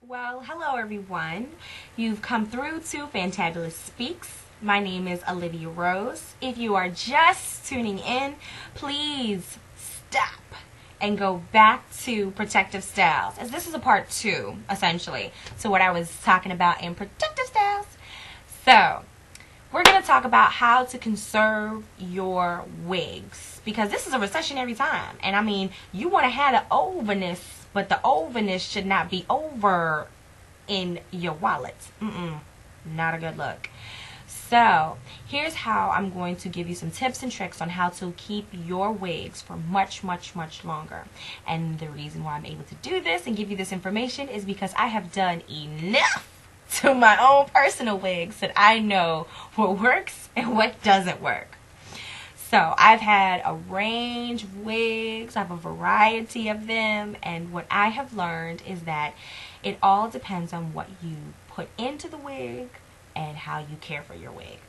Well, hello everyone. You've come through to Fantabulous Speaks. My name is Olivia Rose. If you are just tuning in, please stop and go back to Protective Styles, as this is a part two, essentially, to what I was talking about in Protective Styles. So, we're going to talk about how to conserve your wigs, because this is a recessionary time, and I mean, you want to have the overness, but the overness should not be over in your wallet. Not a good look. So here's how I'm going to give you some tips and tricks on how to keep your wigs for much longer. And the reason why I'm able to do this and give you this information is because I have done enough to my own personal wigs that I know what works and what doesn't work. So I've had a range of wigs, I have a variety of them, and what I have learned is that it all depends on what you put into the wig and how you care for your wig.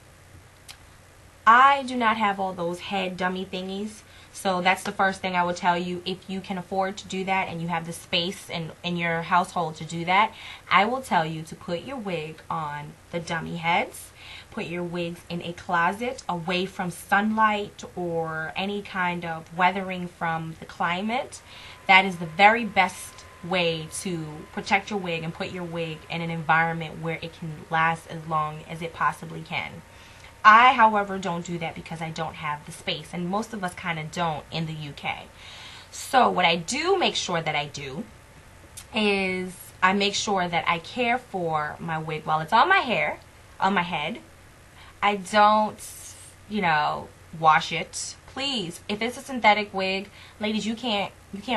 I do not have all those head dummy thingies, so that's the first thing I would tell you. If you can afford to do that and you have the space in your household to do that, I will tell you to put your wig on the dummy heads. Put your wigs in a closet away from sunlight or any kind of weathering from the climate. That is the very best way to protect your wig and put your wig in an environment where it can last as long as it possibly can. I, however, don't do that because I don't have the space, and most of us kind of don't in the UK. So what I do make sure that I do is I make sure that I care for my wig while it's on my hair, on my head. I don't, wash it. Please, if it's a synthetic wig, ladies, you can't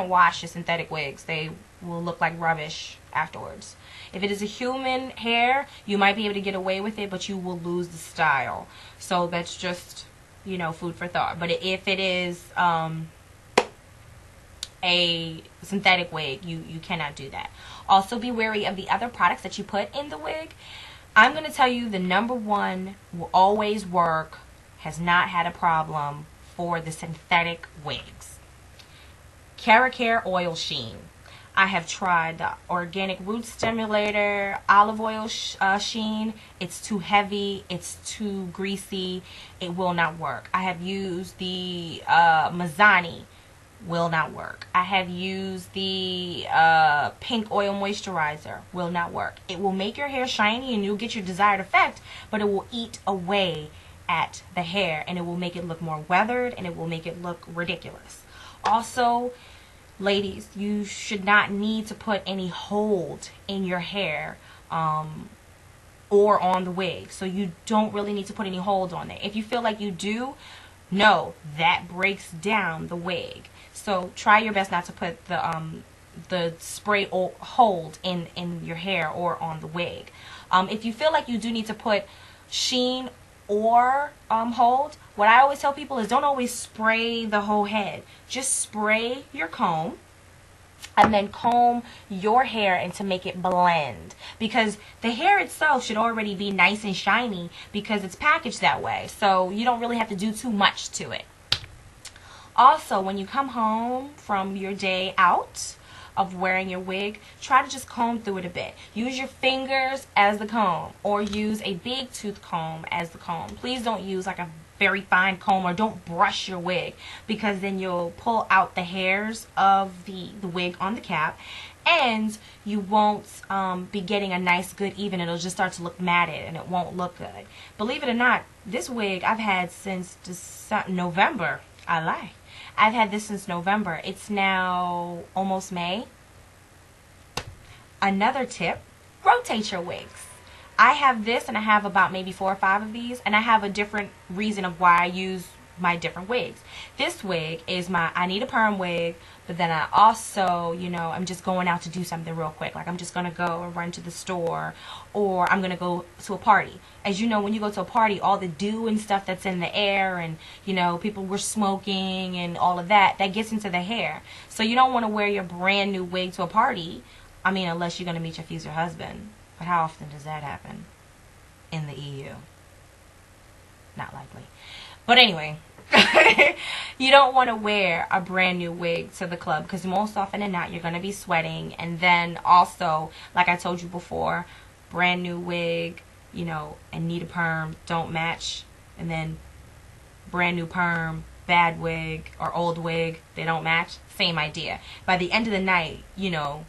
wash your synthetic wigs. They will look like rubbish afterwards. If it is a human hair, you might be able to get away with it, but you will lose the style. So that's just, food for thought. But if it is a synthetic wig, you cannot do that. Also, be wary of the other products that you put in the wig. I'm going to tell you the number one will always work, has not had a problem for the synthetic wigs. Care Oil Sheen. I have tried the Organic Root Stimulator Olive Oil Sheen. It's too heavy. It's too greasy. It will not work. I have used the Mazzani. Will not work. I have used the Pink Oil Moisturizer. Will not work. It will make your hair shiny and you'll get your desired effect, but it will eat away at the hair and it will make it look more weathered and it will make it look ridiculous. Also, ladies, you should not need to put any hold in your hair or on the wig. So you don't really need to put any hold on it. If you feel like you do, no, that breaks down the wig. So try your best not to put the spray hold in your hair or on the wig. If you feel like you do need to put sheen or hold, what I always tell people is don't always spray the whole head. Just spray your comb and then comb your hair and to make it blend, because the hair itself should already be nice and shiny because it's packaged that way, so you don't really have to do too much to it. Also, when you come home from your day out of wearing your wig, try to just comb through it a bit. Use your fingers as the comb or use a big tooth comb as the comb. Please don't use like a very fine comb, or don't brush your wig, because then you'll pull out the hairs of the wig on the cap and you won't be getting a nice good even. It'll just start to look matted and it won't look good. Believe it or not, this wig I've had since November. I lie. I've had this since November. It's now almost May. Another tip, rotate your wigs. I have this and I have about maybe 4 or 5 of these, and I have a different reason of why I use my different wigs. This wig is I need a perm wig, but then I also, I'm just going out to do something real quick. Like I'm just going to go and run to the store, or I'm going to go to a party. As you know, when you go to a party, all the dew and stuff that's in the air and, people were smoking and all of that gets into the hair. So you don't want to wear your brand new wig to a party. I mean, unless you're going to meet your future husband. But how often does that happen in the EU? Not likely. But anyway, You don't want to wear a brand new wig to the club because most often than not you're going to be sweating. And then also, like I told you before, brand new wig, you know, and need a perm don't match. And then brand new perm, bad wig, or old wig, they don't match. Same idea. By the end of the night, you know,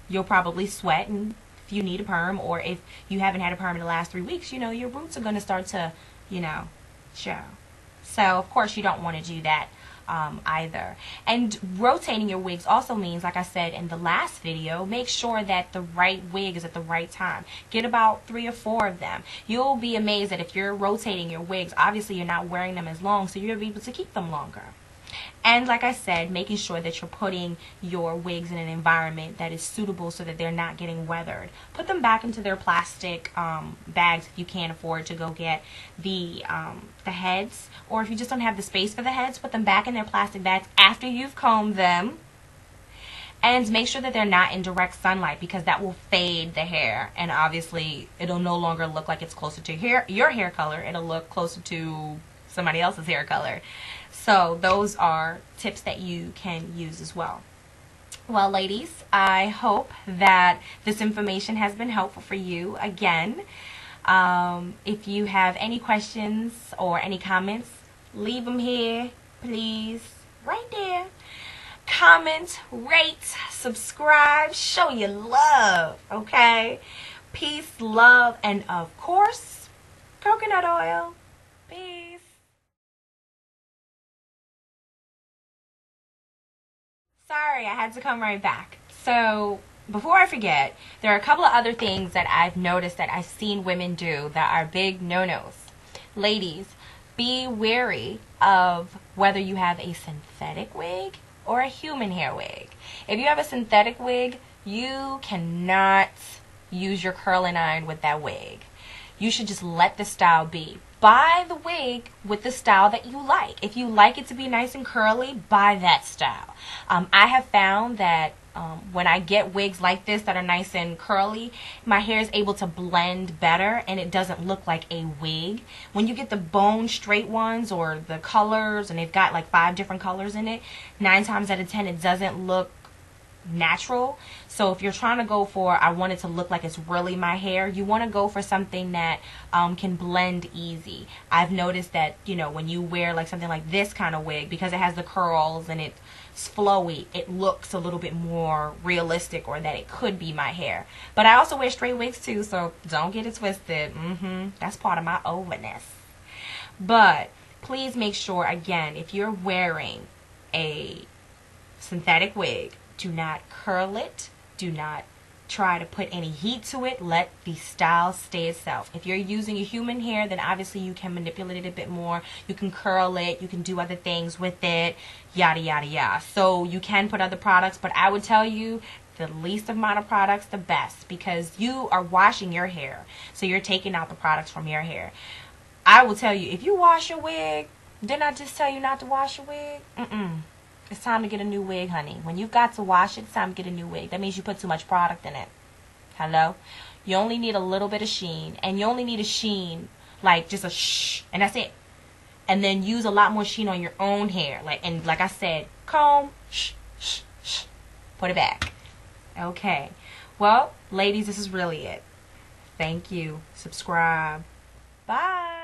you'll probably sweat, and if you need a perm, or if you haven't had a perm in the last 3 weeks, you know, your roots are going to start to, you know, show. So, of course, you don't want to do that either. And rotating your wigs also means, like I said in the last video, make sure that the right wig is at the right time. Get about 3 or 4 of them. You'll be amazed that if you're rotating your wigs, obviously you're not wearing them as long, so you'll be able to keep them longer. And like I said, making sure that you're putting your wigs in an environment that is suitable so that they're not getting weathered. Put them back into their plastic bags if you can't afford to go get the heads. Or if you just don't have the space for the heads, put them back in their plastic bags after you've combed them. And make sure that they're not in direct sunlight, because that will fade the hair. And obviously, it'll no longer look like it's closer to your hair color. It'll look closer to somebody else's hair color. So those are tips that you can use as well. Well, ladies, I hope that this information has been helpful for you. Again, if you have any questions or any comments, leave them here, please, right there. Comment, rate, subscribe, show your love, okay? Peace, love, and of course, coconut oil. Peace. Sorry, I had to come right back. So, before I forget, there are a couple of other things that I've noticed that I've seen women do that are big no-nos. Ladies, be wary of whether you have a synthetic wig or a human hair wig. If you have a synthetic wig, you cannot use your curling iron with that wig. You should just let the style be. Buy the wig with the style that you like. If you like it to be nice and curly, buy that style. I have found that when I get wigs like this that are nice and curly, my hair is able to blend better and it doesn't look like a wig. When you get the bone straight ones or the colors, and they've got like 5 different colors in it, 9 times out of 10 it doesn't look natural. So if you're trying to go for, I want it to look like it's really my hair, you want to go for something that can blend easy. I've noticed that, you know, when you wear like something like this kind of wig, because it has the curls and it's flowy, it looks a little bit more realistic, or that it could be my hair. But I also wear straight wigs too, so don't get it twisted. That's part of my overness. But please make sure, again, if you're wearing a synthetic wig, do not curl it. Do not try to put any heat to it. Let the style stay itself. If you're using a human hair, then obviously you can manipulate it a bit more. You can curl it. You can do other things with it. Yada, yada, yada. So you can put other products, but I would tell you the least amount of products, the best, because you are washing your hair. So you're taking out the products from your hair. I will tell you, if you wash your wig, didn't I just tell you not to wash your wig? It's time to get a new wig, honey. When you've got to wash it, it's time to get a new wig. That means you put too much product in it. Hello? You only need a little bit of sheen. And you only need a sheen, like just a shh, and that's it. And then use a lot more sheen on your own hair. And like I said, comb, shh, shh, shh. Put it back. Okay. Well, ladies, this is really it. Thank you. Subscribe. Bye.